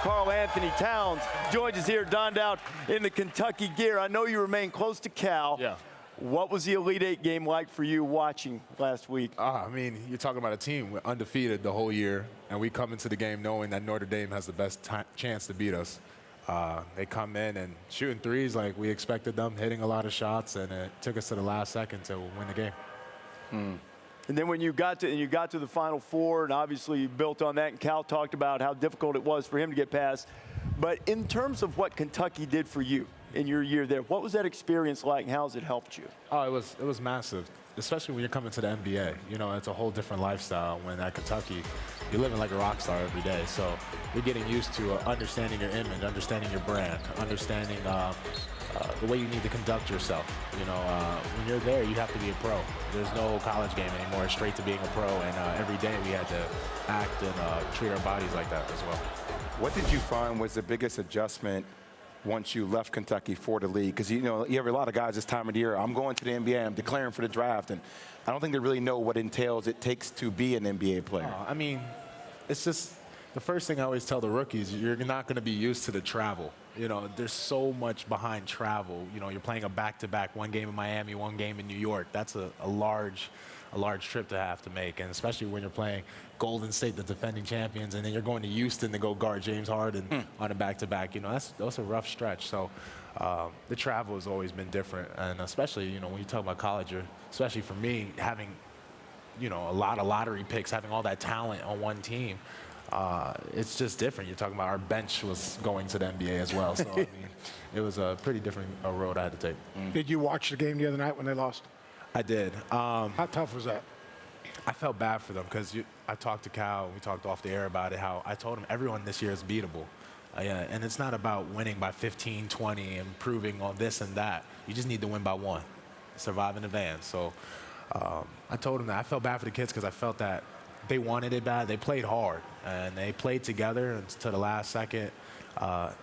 Karl Anthony-Towns joins us here, donned out in the Kentucky gear. I know you remain close to Cal. Yeah. What was the Elite Eight game like for you watching last week? I mean, you're talking about a team we're undefeated the whole year, and we come into the game knowing that Notre Dame has the best chance to beat us. They come in and shooting threes like we expected them, hitting a lot of shots, and it took us to the last second to win the game. And then when you got to the Final Four, and obviously you built on that, and Cal talked about how difficult it was for him to get past. But in terms of what Kentucky did for you in your year there, what was that experience like, and how has it helped you? Oh, it was massive, especially when you're coming to the NBA. You know, it's a whole different lifestyle when at Kentucky, you're living like a rock star every day. So you're getting used to understanding your image, understanding your brand, understanding the way you need to conduct yourself. You know, when you're there, you have to be a pro. There's no college game anymore. It's straight to being a pro, and every day we had to act and treat our bodies like that as well. What did you find was the biggest adjustment once you left Kentucky for the league? Because, you know, you have a lot of guys this time of the year, I'm going to the NBA, I'm declaring for the draft, and I don't think they really know what it takes to be an NBA player. I mean, it's just the first thing I always tell the rookies, you're not going to be used to the travel. You know, there's so much behind travel. You know, you're playing a back-to-back, one game in Miami, one game in New York. That's a large trip to have to make, and especially when you're playing Golden State, the defending champions, and then you're going to Houston to go guard James Harden on a back-to-back. You know, that's a rough stretch. So the travel has always been different, and especially, you know, when you talk about college, or especially for me, having, you know, a lot of lottery picks, having all that talent on one team, it's just different. You're talking about our bench was going to the NBA as well. So, I mean, it was a pretty different road I had to take. Did you watch the game the other night when they lost? I did. How tough was that? I felt bad for them because I talked to Cal, we talked off the air about it, how I told him everyone this year is beatable. And it's not about winning by 15, 20 and proving on this and that. You just need to win by one, survive in advance. So I told him that. I felt bad for the kids because I felt that they wanted it bad. They played hard, and they played together, and to the last second,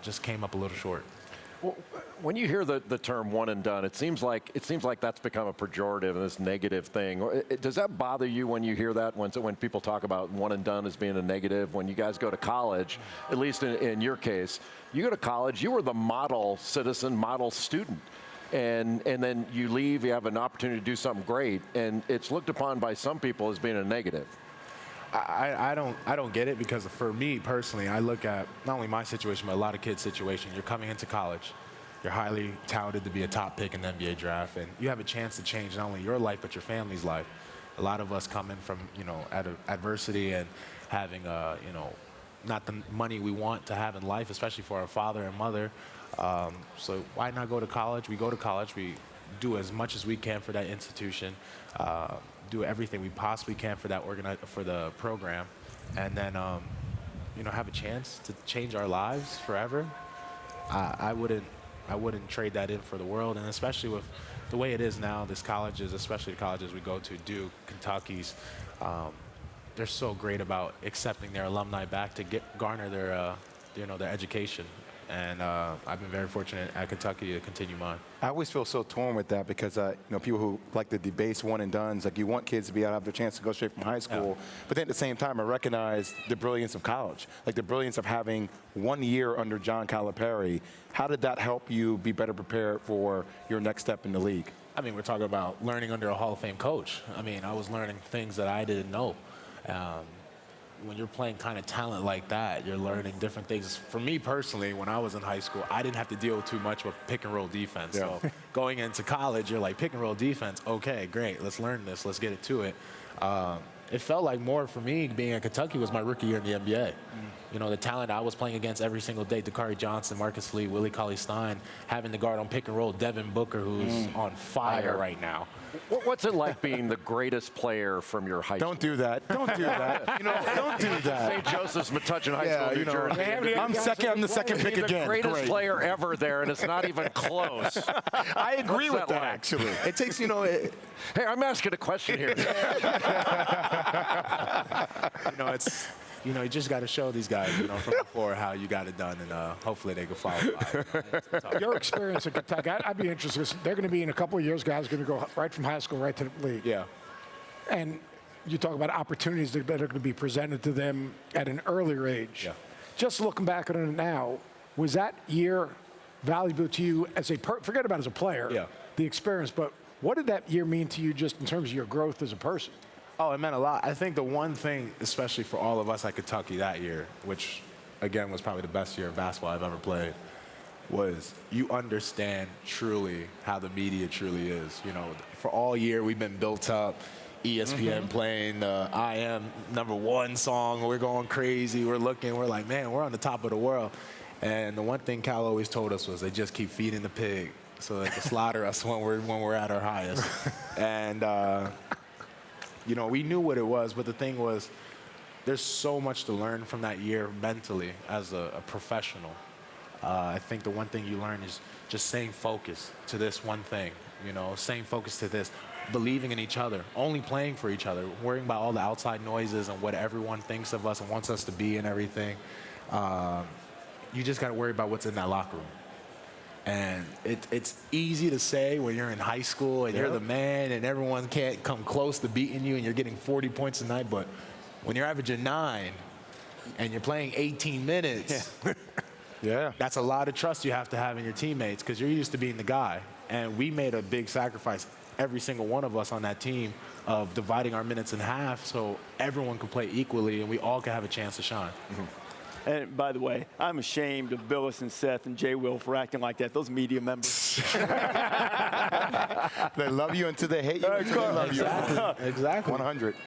just came up a little short. Well, when you hear the term one and done, it seems like that's become a pejorative and this negative thing. Does that bother you when you hear that, when people talk about one and done as being a negative? When you guys go to college, at least in your case, you go to college, you were the model citizen, model student. And then you leave, you have an opportunity to do something great, and it's looked upon by some people as being a negative. I don't get it, because for me personally, I look at not only my situation, but a lot of kids' situation. You're coming into college, you're highly touted to be a top pick in the NBA draft, and you have a chance to change not only your life but your family's life. A lot of us come in from, you know, adversity and having you know, not the money we want to have in life, especially for our father and mother. So why not go to college? We go to college, we do as much as we can for that institution. Do everything we possibly can for that for the program, and then you know, have a chance to change our lives forever. I wouldn't trade that in for the world, and especially with the way it is now, these colleges, especially the colleges we go to, Duke, Kentucky's, they're so great about accepting their alumni back to garner their you know, their education. And I've been very fortunate at Kentucky to continue mine. I always feel so torn with that because, you know, people who like to debase one and dones, like you want kids to be able to have the chance to go straight from high school. Yeah. But then at the same time, I recognize the brilliance of college, like the brilliance of having 1 year under John Calipari. How did that help you be better prepared for your next step in the league? I mean, we're talking about learning under a Hall of Fame coach. I mean, I was learning things that I didn't know. When you're playing kind of talent like that, you're learning different things. For me personally, when I was in high school, I didn't have to deal too much with pick and roll defense. Yeah. So going into college, you're like, pick and roll defense, okay, great, let's learn this, let's get it to it. It felt like more for me being at Kentucky was my rookie year in the NBA. You know, the talent I was playing against every single day, Dakari Johnson, Marcus Lee, Willie Cauley-Stein, having the guard on pick and roll, Devin Booker, who's on fire right now. What's it like being the greatest player from your high school? Don't do that. Don't do that. You know, don't do that. St. Joseph's Metuchen High School, New Jersey. I'm the second pick again. The greatest player ever there, and it's not even close. I agree with that, actually. It takes, you know. Hey, I'm asking a question here. You know, it's. You know, you just got to show these guys, you know, from before how you got it done, and hopefully they can follow by. Your experience at Kentucky, I'd be interested. They're going to be in a couple of years, guys, going to go right from high school right to the league. Yeah. And you talk about opportunities that are going to be presented to them at an earlier age. Yeah. just looking back on it now, was that year valuable to you as a forget about as a player, Yeah. the experience, but what did that year mean to you just in terms of your growth as a person? Oh, it meant a lot. I think the one thing, especially for all of us at Kentucky that year, which again was probably the best year of basketball I've ever played, was you understand truly how the media truly is. You know, for all year we've been built up. ESPN playing the I Am #1 song. We're going crazy. We're looking. We're like, man, we're on the top of the world. And the one thing Cal always told us was they just keep feeding the pig so they can slaughter us when we're at our highest. And you know, we knew what it was, but the thing was, there's so much to learn from that year mentally as a professional. I think the one thing you learn is just staying focused to this one thing, you know, staying focused to this, believing in each other, only playing for each other, worrying about all the outside noises and what everyone thinks of us and wants us to be and everything. You just got to worry about what's in that locker room. And it's easy to say when you're in high school and you're the man and everyone can't come close to beating you and you're getting 40 points a night, but when you're averaging 9 and you're playing 18 minutes, Yeah. that's a lot of trust you have to have in your teammates because you're used to being the guy. And we made a big sacrifice, every single one of us on that team, of dividing our minutes in half so everyone could play equally and we all could have a chance to shine. And by the way, I'm ashamed of Billis and Seth and Jay Will for acting like that. Those media members. They love you until they hate you until they love you. Exactly. 100.